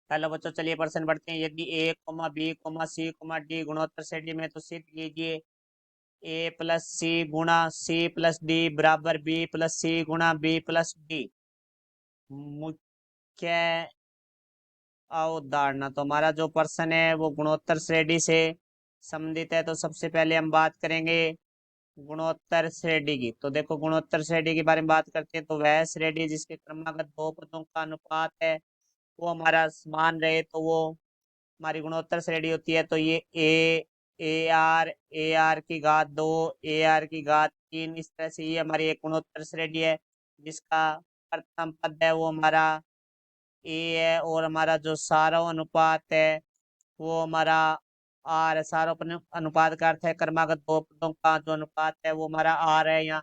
Hello बच्चों, चलिए प्रश्न पढ़ते हैं। यदि a comma b comma c comma d गुणोत्तर श्रेणी में, तो सिद्ध कीजिए ए प्लस सी गुणा सी प्लस डी बराबर बी प्लस सी गुणा बी प्लस डी। मुख्य अवधारणा, तो हमारा जो प्रश्न है वो गुणोत्तर श्रेणी से संबंधित है। तो सबसे पहले हम बात करेंगे गुणोत्तर श्रेणी की। तो देखो, गुणोत्तर श्रेणी के बारे में बात करते हैं, तो वह श्रेणी जिसके क्रमागत दो पदों का अनुपात है वो हमारा समान रहे, तो वो हमारी गुणोत्तर श्रेणी होती है। तो ये ए आर की घात दो, ए आर की घात तीन, इस तरह से ये हमारी एक गुणोत्तर श्रेणी है जिसका प्रथम पद है वो हमारा ए है, और हमारा जो सारों अनुपात है वो हमारा आर है। सारों अनुपात का अर्थ है क्रमागत दो पदों का जो अनुपात है वो हमारा आर है यहाँ।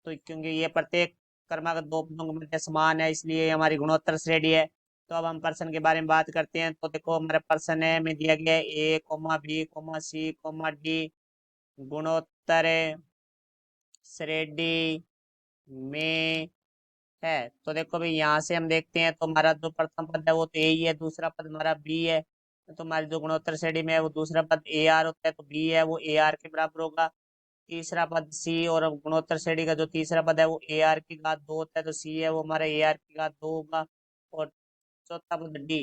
तो क्योंकि ये प्रत्येक क्रमागत दो पदों के मध्य समान है, इसलिए ये हमारी गुणोत्तर श्रेणी है। तो अब हम प्रश्न के बारे में बात करते हैं। तो देखो, हमारा प्रश्न है में दिया गया है a comma b comma c comma d गुणोत्तर श्रेणी में है। तो देखो भाई, यहाँ से हम देखते हैं तो हमारा जो प्रथम पद है वो तो ए ही है, दूसरा पद हमारा बी है। तो हमारी जो गुणोत्तर श्रेणी में है वो दूसरा पद ए आर होता है, तो बी है वो ए आर के बराबर होगा। तीसरा पद सी, और गुणोत्तर श्रेणी का जो तीसरा पद है वो ए आर की घात दो होता है, तो सी है वो हमारा ए आर की घात दो होगा। और चौथा पद डी,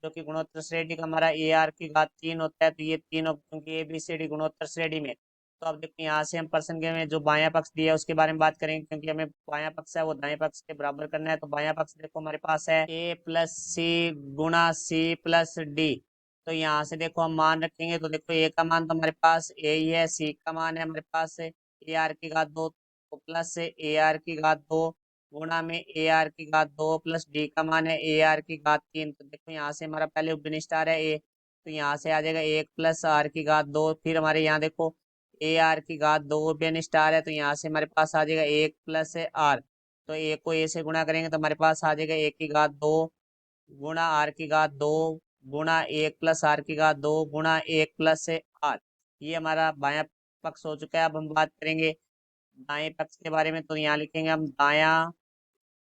जो कि गुणोत्तर श्रेणी का हमारा ए आर की घात तीन होता है, तो ये तीनों क्योंकि ए बी सी डी गुणोत्तर श्रेणी में। तो अब देखो, यहाँ से हम प्रश्न के में जो बायां पक्ष दिया है उसके बारे में बात करेंगे, क्योंकि हमें बायां पक्ष है वो दाएं पक्ष के बराबर करना है। तो बायां पक्ष देखो हमारे पास है ए प्लस सी गुणा सी प्लस डी। तो यहाँ से देखो हम मान रखेंगे, तो देखो ए का मान तो हमारे पास ए ही है, सी का मान है हमारे पास ए आर की घात दो, तो प्लस ए आर की घात दो गुणा में ए आर की घात दो प्लस डी का मान है ए आर की घात तीन। तो देखो, यहाँ से हमारा पहले उभय स्टार है ए, तो यहाँ से आ जाएगा एक प्लस आर की घात दो। फिर हमारे यहाँ देखो ए आर की घात दो उभय स्टार है, तो यहाँ से हमारे पास आ जाएगा एक प्लस आर। तो ए को ए से गुणा करेंगे तो हमारे पास आ जाएगा एक की घात दो गुणा आर की घात दो गुणा एक प्लस आर की घात दो गुणा एक प्लस आर। ये हमारा बायां पक्ष हो चुका है। अब हम बात करेंगे दाएं पक्ष के बारे में। तो यहाँ लिखेंगे हम दायां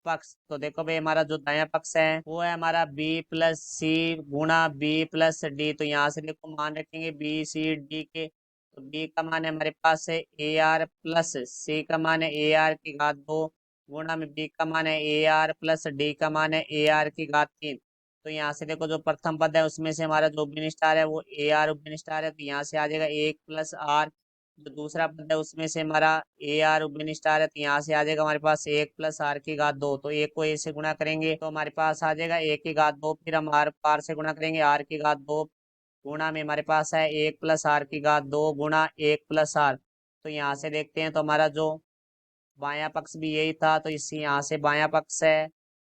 पक्ष। तो देखो भाई, हमारा जो दायां पक्ष है वो है हमारा बी प्लस सी गुणा बी प्लस डी। तो यहाँ से देखो मान रखेंगे बी सी डी के। तो बी का मान है हमारे पास है ए आर प्लस सी का मान है ए आर की घात दो गुणा में बी का मान है ए आर प्लस डी का मान है ए आर की घात तीन। तो यहाँ से देखो, जो प्रथम पद है उसमें से हमारा जो उभय स्टार है वो ए आर उभय स्टार है, तो यहाँ से आ जाएगा एक प्लस आर। जो दूसरा पद है उसमें से हमारा ए आर उभय स्टार है, तो यहाँ से आ जाएगा हमारे पास एक प्लस आर की घात दो। तो एक को ए से गुणा करेंगे तो हमारे पास आ जाएगा एक की घात दो, फिर हम आर से गुणा करेंगे आर की घात दो गुणा में हमारे पास है एक प्लस आर की घात दो गुणा एक प्लस आर। तो यहाँ से देखते हैं तो हमारा जो बायां पक्ष भी यही था, तो इसी यहाँ से बायां पक्ष है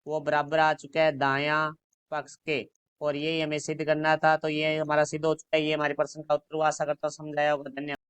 वो बराबर आ चुका है दायां पक्ष के, और यही हमें सिद्ध करना था। तो ये हमारा सिद्ध हो चुका है। ये हमारे प्रश्न का उत्तर हुआ। आशा करता हूँ समझाया होगा। धन्यवाद।